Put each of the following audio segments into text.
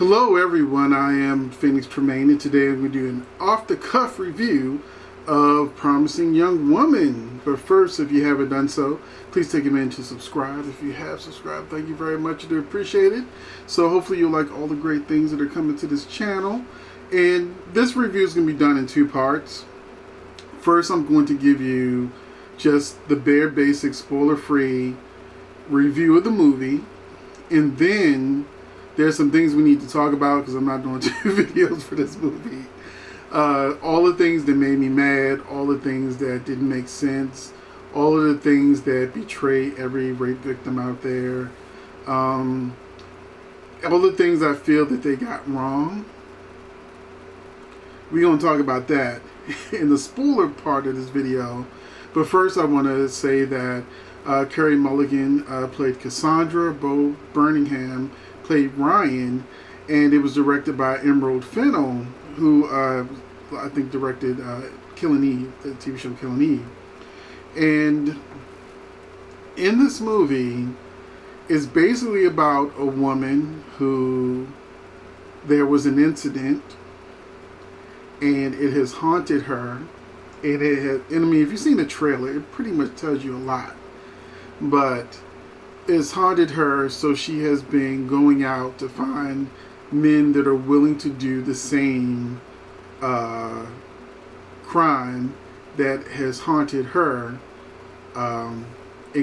Hello everyone, I am Tremayne, and today we do an off-the-cuff review of Promising Young Woman. But first, if you haven't done so, please take a minute to subscribe. If you have subscribed, thank you very much. I do appreciate it. So hopefully you'll like all the great things that are coming to this channel. And this review is going to be done in two parts. First, I'm going to give you just the bare basic spoiler-free review of the movie. And then there's some things we need to talk about because I'm not doing two videos for this movie. All the things that made me mad, all the things that didn't make sense, all of the things that betray every rape victim out there, all the things I feel that they got wrong. We're going to talk about that in the spoiler part of this video. But first I want to say that Carey Mulligan played Cassandra, Bo Birmingham played Ryan, and it was directed by Emerald Fennell, who I think directed Killing Eve, the TV show Killing Eve. And in this movie, it's basically about a woman who there was an incident, and it has haunted her. And it has, and I mean, if you've seen the trailer, it pretty much tells you a lot. But it's haunted her, so she has been going out to find men that are willing to do the same crime that has haunted her and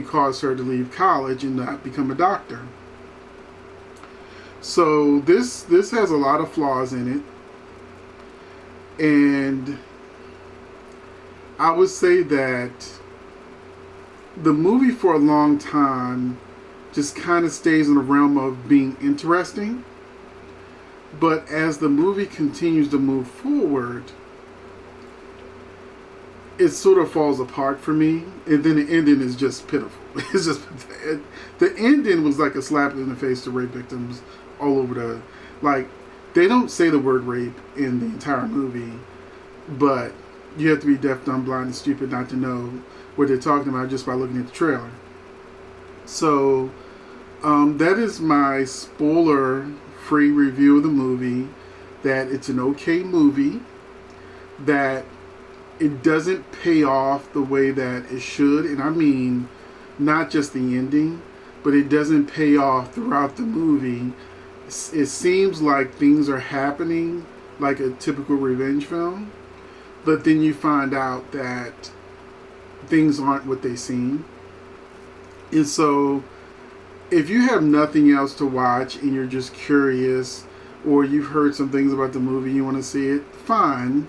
caused her to leave college and not become a doctor. So this has a lot of flaws in it, and I would say that the movie for a long time just kind of stays in the realm of being interesting, but as the movie continues to move forward, it sort of falls apart for me, and then the ending is just pitiful. It's just, the ending was like a slap in the face to rape victims all over the, like, they don't say the word rape in the entire movie, but you have to be deaf, dumb, blind, and stupid not to know what they're talking about just by looking at the trailer. So that is my spoiler-free review of the movie. That it's an okay movie. That it doesn't pay off the way that it should, and I mean not just the ending, but it doesn't pay off throughout the movie. It seems like things are happening like a typical revenge film, but then you find out that things aren't what they seem. And so if you have nothing else to watch and you're just curious, or you've heard some things about the movie, you want to see it, fine.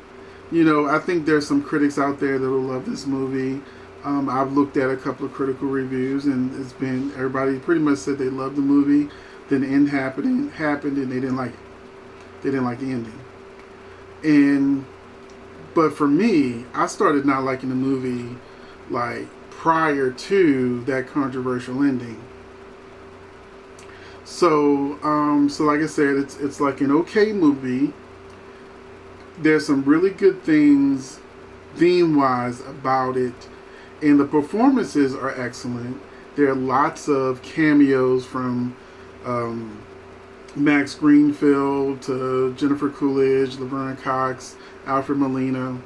You know, I think there's some critics out there that will love this movie. I've looked at a couple of critical reviews, and it's been, everybody pretty much said they loved the movie. Then the end happened and they didn't like it. They didn't like the ending. But for me, I started not liking the movie like prior to that controversial ending. So like I said, it's like an okay movie. There's some really good things theme-wise about it, and the performances are excellent. There are lots of cameos from Max Greenfield to Jennifer Coolidge, Laverne Cox, Alfred Molina,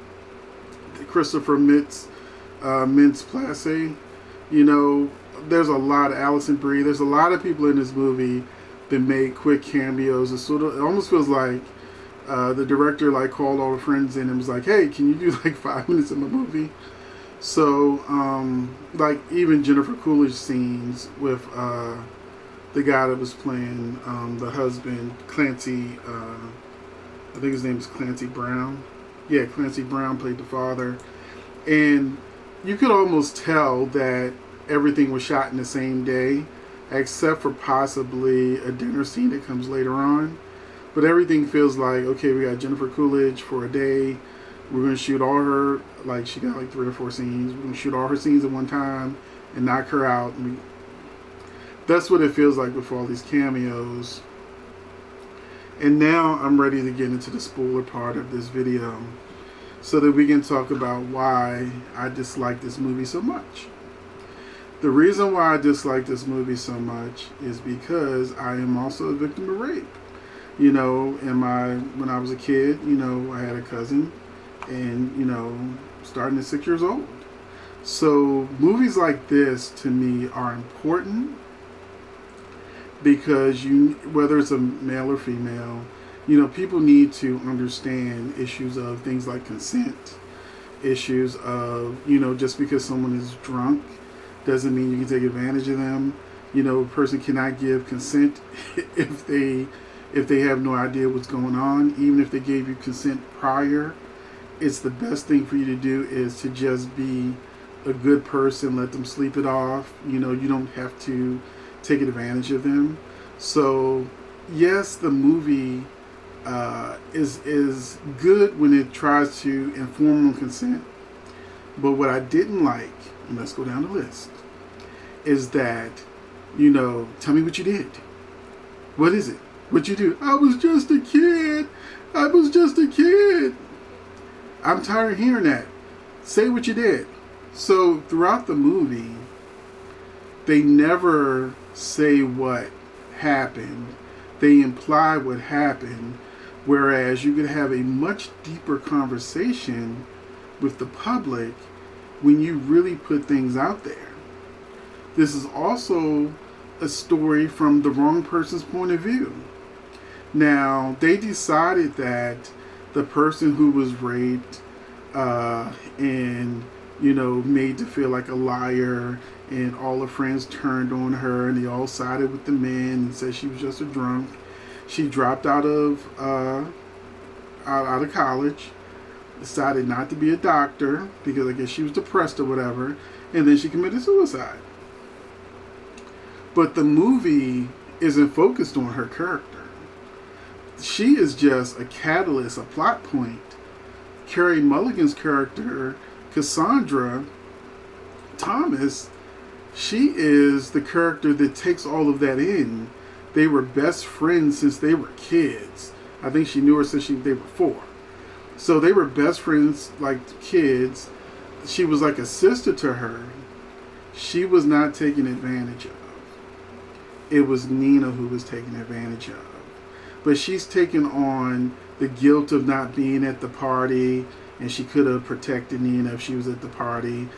Christopher Mintz-Plasse. You know, there's a lot of Alison Brie. There's a lot of people in this movie that made quick cameos. It almost feels like the director like called all the friends in and was like, "Hey, can you do like 5 minutes of my movie?" So like even Jennifer Coolidge scenes with the guy that was playing the husband, Clancy. I think his name is Clancy Brown. Yeah, Clancy Brown played the father. And you could almost tell that everything was shot in the same day, except for possibly a dinner scene that comes later on. But everything feels like, okay, we got Jennifer Coolidge for a day. We're going to shoot all her, like she got like 3 or 4 scenes. We're going to shoot all her scenes at one time and knock her out. That's what it feels like with all these cameos. And now I'm ready to get into the spoiler part of this video so that we can talk about why I dislike this movie so much. The reason why I dislike this movie so much is because I am also a victim of rape. When I was a kid, I had a cousin, and starting at 6 years old. So movies like this to me are important because whether it's a male or female, people need to understand issues of things like consent, issues of, just because someone is drunk doesn't mean you can take advantage of them. A person cannot give consent if they have no idea what's going on. Even if they gave you consent prior, it's the best thing for you to do is to just be a good person, let them sleep it off. You don't have to take advantage of them. So, yes, the movie is good when it tries to inform on consent. But what I didn't like, and let's go down the list, is that, tell me what you did. What is it? What you do? I was just a kid. I was just a kid. I'm tired of hearing that. Say what you did. So throughout the movie, they never say what happened. They imply what happened. Whereas you could have a much deeper conversation with the public when you really put things out there. This is also a story from the wrong person's point of view. Now, they decided that the person who was raped and, made to feel like a liar, and all her friends turned on her and they all sided with the men and said she was just a drunk. She dropped out of college, decided not to be a doctor because I guess she was depressed or whatever, and then she committed suicide. But the movie isn't focused on her character. She is just a catalyst, a plot point. Carey Mulligan's character, Cassandra Thomas, she is the character that takes all of that in. They were best friends since they were kids. I think she knew her since they were 4. So they were best friends like kids. She was like a sister to her. She was not taken advantage of. It was Nina who was taken advantage of. But she's taken on the guilt of not being at the party, and she could have protected Nina if she was at the party.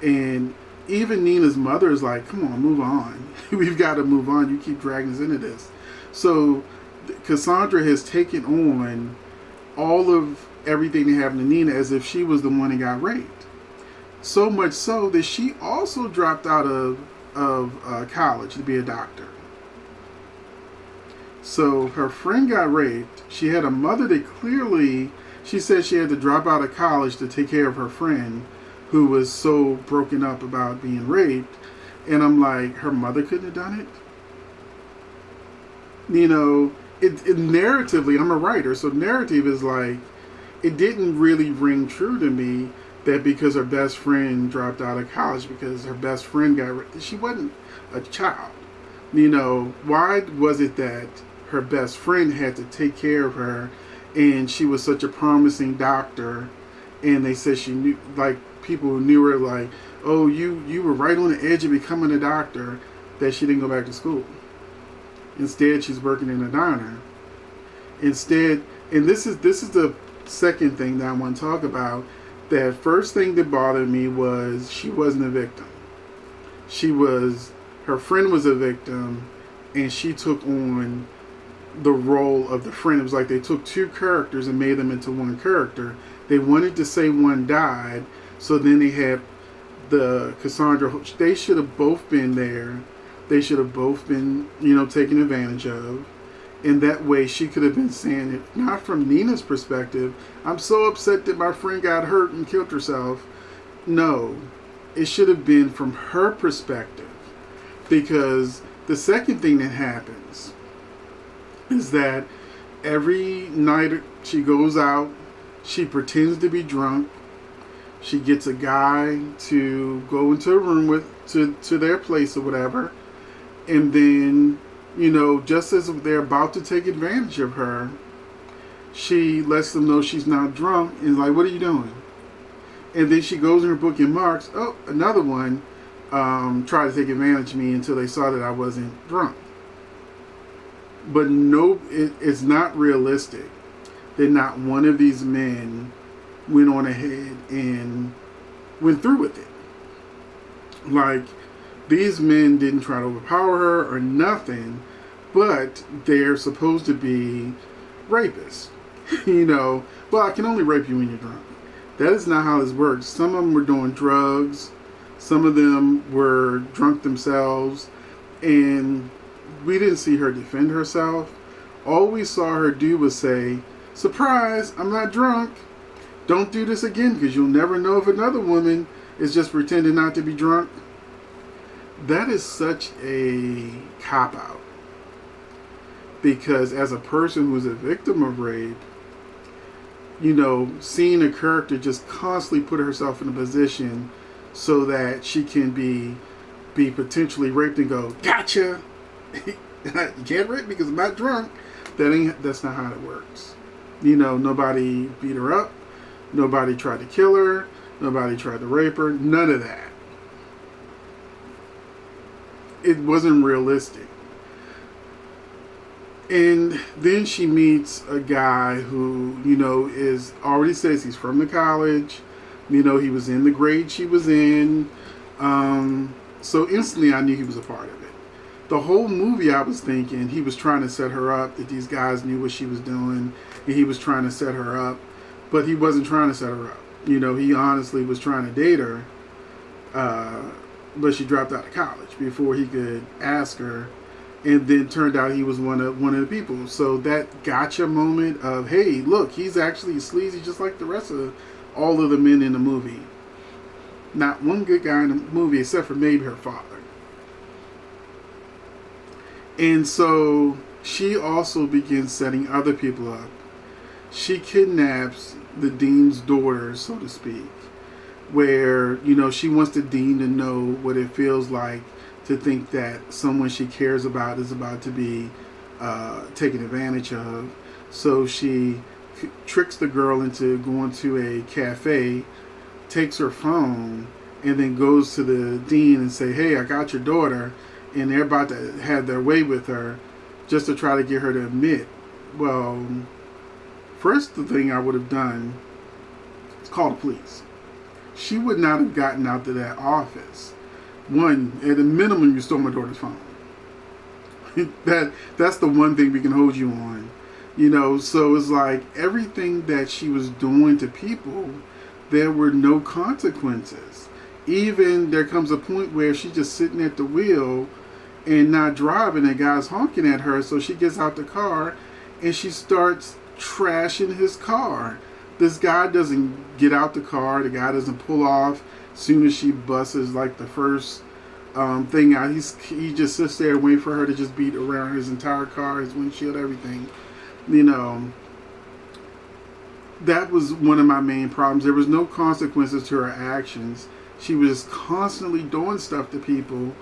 And even Nina's mother is like, come on, move on. We've got to move on. You keep dragging us into this. So Cassandra has taken on all of everything that happened to Nina as if she was the one that got raped. So much so that she also dropped out of college to be a doctor. So her friend got raped. She had a mother that clearly, she said she had to drop out of college to take care of her friend who was so broken up about being raped. And I'm like, her mother couldn't have done it? Narratively, I'm a writer, so narrative is like, it didn't really ring true to me that because her best friend dropped out of college because her best friend got raped. She wasn't a child. Why was it that her best friend had to take care of her, and she was such a promising doctor, and they said she knew, like, people who knew her, like, oh, you were right on the edge of becoming a doctor, that she didn't go back to school. Instead, she's working in a diner. Instead, and this is the second thing that I want to talk about. That first thing that bothered me was she wasn't a victim. Her friend was a victim, and she took on the role of the friend. It was like they took 2 characters and made them into one character. They wanted to say one died, so then they had the Cassandra. They should have both been there. They should have both been, taken advantage of. And that way she could have been saying it, not from Nina's perspective, I'm so upset that my friend got hurt and killed herself. No, it should have been from her perspective. Because the second thing that happens is that every night she goes out, she pretends to be drunk. She gets a guy to go into a room to their place or whatever. And then, just as they're about to take advantage of her, she lets them know she's not drunk and is like, what are you doing? And then she goes in her book and marks, oh, another one tried to take advantage of me until they saw that I wasn't drunk. But no, it's not realistic that not one of these men went on ahead and went through with it. Like, these men didn't try to overpower her or nothing, but they're supposed to be rapists. Well, I can only rape you when you're drunk. That is not how this works. Some of them were doing drugs. Some of them were drunk themselves. And we didn't see her defend herself. All we saw her do was say, "Surprise, I'm not drunk. Don't do this again, because you'll never know if another woman is just pretending not to be drunk." That is such a cop-out. Because as a person who's a victim of rape, seeing a character just constantly put herself in a position so that she can be potentially raped and go, "Gotcha! You can't rape me because I'm not drunk." That's not how it works. Nobody beat her up. Nobody tried to kill her. Nobody tried to rape her. None of that. It wasn't realistic. And then she meets a guy who, is already says he's from the college. He was in the grade she was in. So instantly I knew he was a part of it. The whole movie I was thinking he was trying to set her up, that these guys knew what she was doing, and he was trying to set her up. But he wasn't trying to set her up. He honestly was trying to date her. But she dropped out of college before he could ask her. And then turned out he was one of the people. So that gotcha moment of, hey, look, he's actually sleazy just like the rest of all of the men in the movie. Not one good guy in the movie except for maybe her father. And so she also begins setting other people up. She kidnaps the dean's daughter, so to speak, where, she wants the dean to know what it feels like to think that someone she cares about is about to be taken advantage of. So she tricks the girl into going to a cafe, takes her phone, and then goes to the dean and say, "Hey, I got your daughter," and they're about to have their way with her, just to try to get her to admit. Well, first the thing I would have done is call the police. She would not have gotten out to that office. One, at a minimum, you stole my daughter's phone. That's the one thing we can hold you on. So it's like everything that she was doing to people, there were no consequences. Even there comes a point where she's just sitting at the wheel and not driving, and guy's honking at her, so she gets out the car and she starts trashing his car. This guy doesn't get out the car. The guy doesn't pull off. As soon as she busts like the first thing out, he just sits there and wait for her to just beat around his entire car, his windshield, everything. That was one of my main problems. There was no consequences to her actions. She was constantly doing stuff to people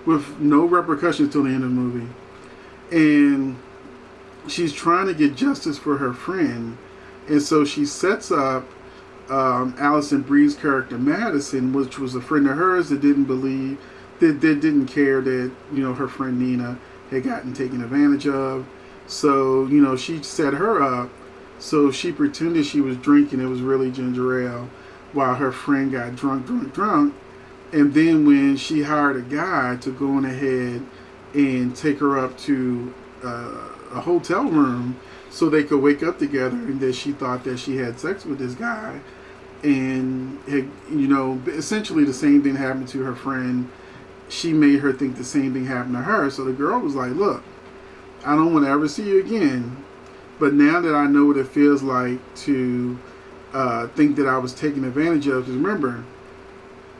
with no repercussions till the end of the movie. And she's trying to get justice for her friend. And so she sets up Alison Brie's character Madison, which was a friend of hers that didn't believe, that didn't care that, her friend Nina had gotten taken advantage of. So, she set her up. So she pretended she was drinking. It was really ginger ale, while her friend got drunk. And then when she hired a guy to go on ahead and take her up to a hotel room so they could wake up together, and that she thought that she had sex with this guy. And, essentially the same thing happened to her friend. She made her think the same thing happened to her. So the girl was like, "Look, I don't want to ever see you again. But now that I know what it feels like to think that I was taken advantage of," because remember,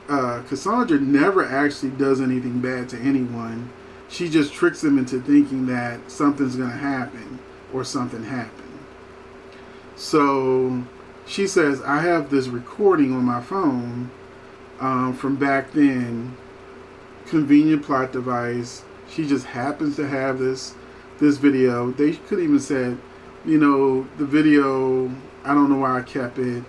Cassandra never actually does anything bad to anyone. She just tricks them into thinking that something's going to happen or something happened. So she says, "I have this recording on my phone from back then." Convenient plot device. She just happens to have this video. They could even said, the video, I don't know why I kept it.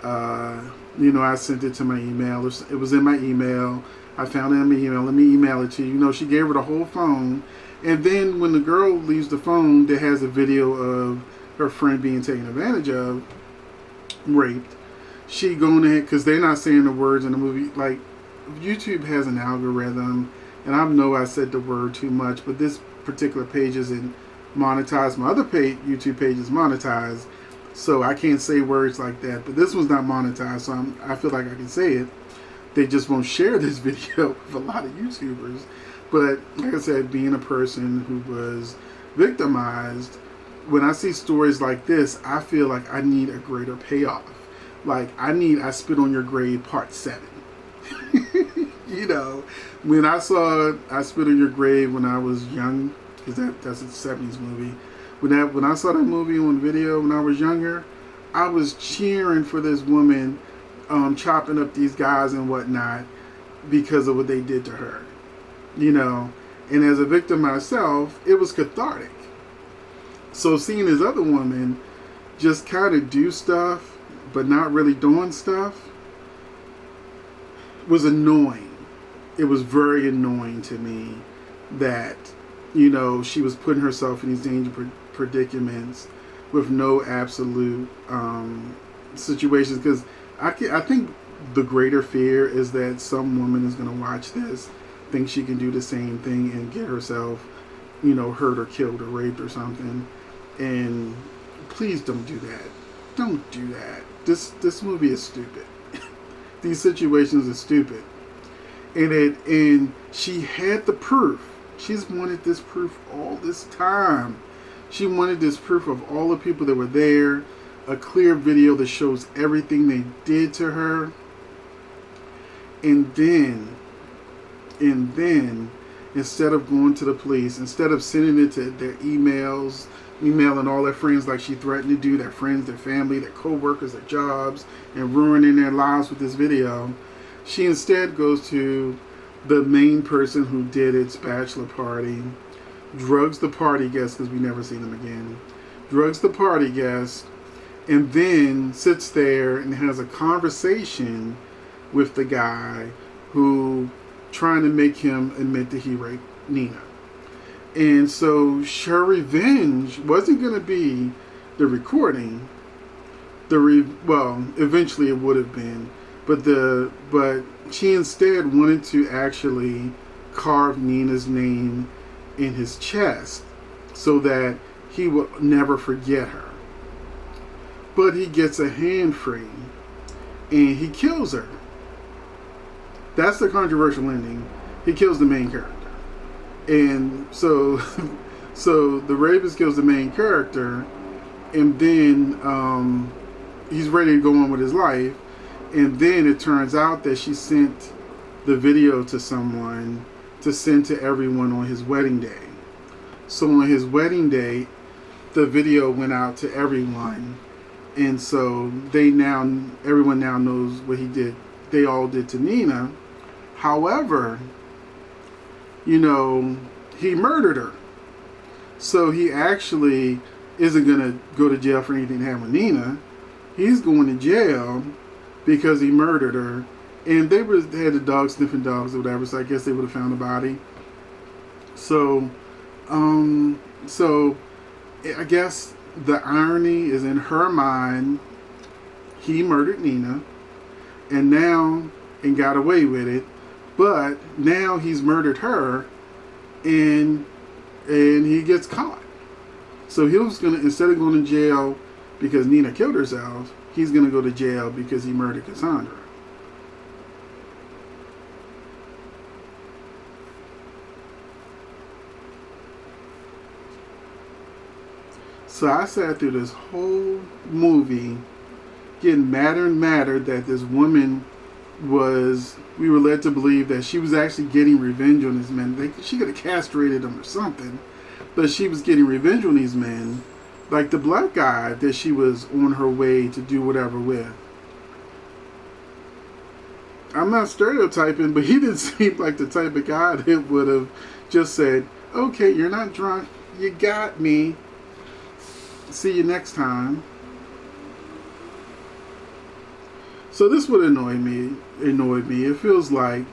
I sent it to my email. It was in my email. I found it in my email. Let me email it to you. She gave her the whole phone. And then when the girl leaves the phone that has a video of her friend being taken advantage of, raped, she going ahead, because they're not saying the words in the movie. Like, YouTube has an algorithm, and I know I said the word too much, but this particular page isn't monetized. My other YouTube page is monetized, so I can't say words like that. But this one's not monetized, so I feel like I can say it. They just won't share this video with a lot of YouTubers. But like I said, being a person who was victimized, when I see stories like this, I feel like I need a greater payoff. Like, I Spit on Your Grave Part 7. You know, when I saw I Spit on Your Grave when I was young, because that's a 70s movie. When I saw that movie on video when I was younger, I was cheering for this woman chopping up these guys and whatnot because of what they did to her. You know, and as a victim myself, it was cathartic. So seeing this other woman just kind of do stuff, but not really doing stuff, was annoying. It was very annoying to me that, you know, she was putting herself in these dangerous predicaments with no absolute situations. Because I think the greater fear is that some woman is going to watch this, think she can do the same thing and get herself, you know, hurt or killed or raped or something. And please don't do that. Don't do that. This movie is stupid. These situations are stupid. And she had the proof. She's wanted this proof all this time. She wanted this proof of all the people that were there, a clear video that shows everything they did to her. And then, instead of going to the police, instead of sending it to their emailing all their friends like she threatened to do, their friends, their family, their co-workers, their jobs, and ruining their lives with this video, she instead goes to the main person who did its bachelor party, drugs the party guest, because we never see them again, drugs the party guest, and then sits there and has a conversation with the guy who trying to make him admit that he raped Nina. And so her revenge wasn't going to be the recording. Well, eventually it would have been, but she instead wanted to actually carve Nina's name in his chest so that he would never forget her. But he gets a hand free and he kills her. That's the controversial ending. He kills the main character. And so the rapist kills the main character, and then he's ready to go on with his life. And then it turns out that she sent the video to someone to send to everyone on his wedding day. So on his wedding day, the video went out to everyone. And so everyone now knows what he did. They all did to Nina. However, you know, he murdered her. So he actually isn't going to go to jail for anything to have with Nina. He's going to jail because he murdered her. And they had the dog sniffing dogs or whatever, so I guess they would have found the body. So I guess the irony is, in her mind, he murdered Nina and got away with it. But now he's murdered her, and he gets caught. So he was gonna, instead of going to jail because Nina killed herself, he's gonna go to jail because he murdered Cassandra. So I sat through this whole movie getting madder and madder that this woman we were led to believe that she was actually getting revenge on these men. She could have castrated them or something, but she was getting revenge on these men, like the black guy that she was on her way to do whatever with. I'm not stereotyping, but he didn't seem like the type of guy that would have just said, okay, you're not drunk, you got me, see you next time. So this would annoy me. It feels like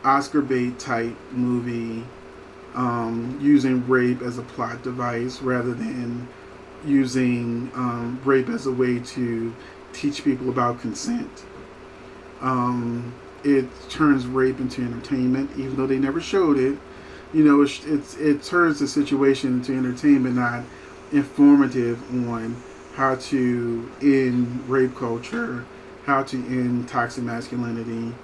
Oscar bait type movie using rape as a plot device rather than using rape as a way to teach people about consent. It turns rape into entertainment, even though they never showed it. It turns the situation into entertainment, not informative on how to end rape culture, how to end toxic masculinity.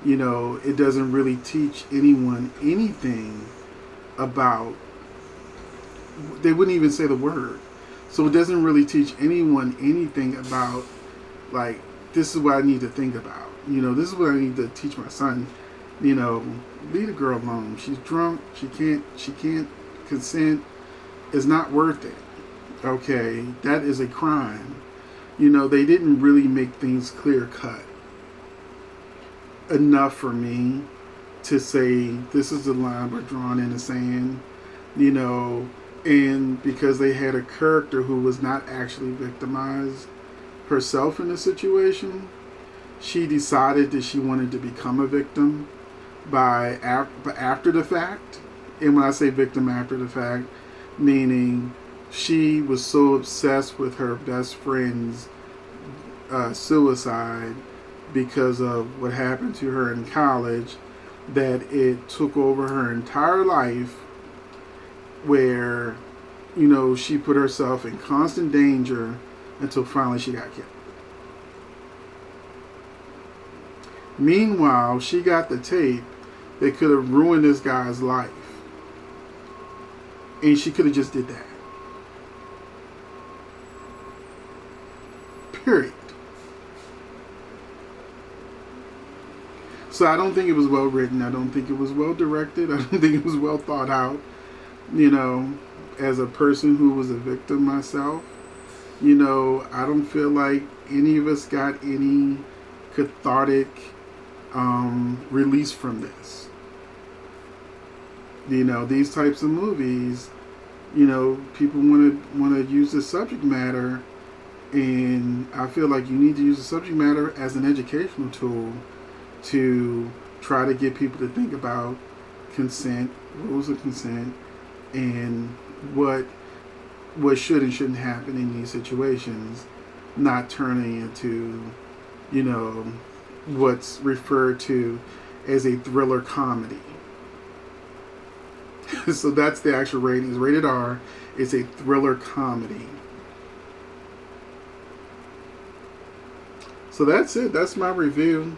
It doesn't really teach anyone anything about. They wouldn't even say the word, so it doesn't really teach anyone anything about, like, this is what I need to think about. This is what I need to teach my son. Leave the girl alone. She's drunk. She can't consent. It's not worth it. Okay, that is a crime. They didn't really make things clear cut enough for me to say this is the line we're drawn in the sand. And because they had a character who was not actually victimized herself in the situation, she decided that she wanted to become a victim after the fact. And when I say victim after the fact, meaning she was so obsessed with her best friend's suicide because of what happened to her in college that it took over her entire life, where she put herself in constant danger until finally she got killed. Meanwhile, she got the tape that could have ruined this guy's life, and she could have just did that. Period. So I don't think it was well written. I don't think it was well directed. I don't think it was well thought out. As a person who was a victim myself, I don't feel like any of us got any cathartic release from this. These types of movies, people want to use the subject matter, and I feel like you need to use the subject matter as an educational tool to try to get people to think about consent, rules of consent, and what should and shouldn't happen in these situations, not turning into, what's referred to as a thriller comedy. So that's the actual rating. It's rated R. It's a thriller comedy. So that's it. That's my review.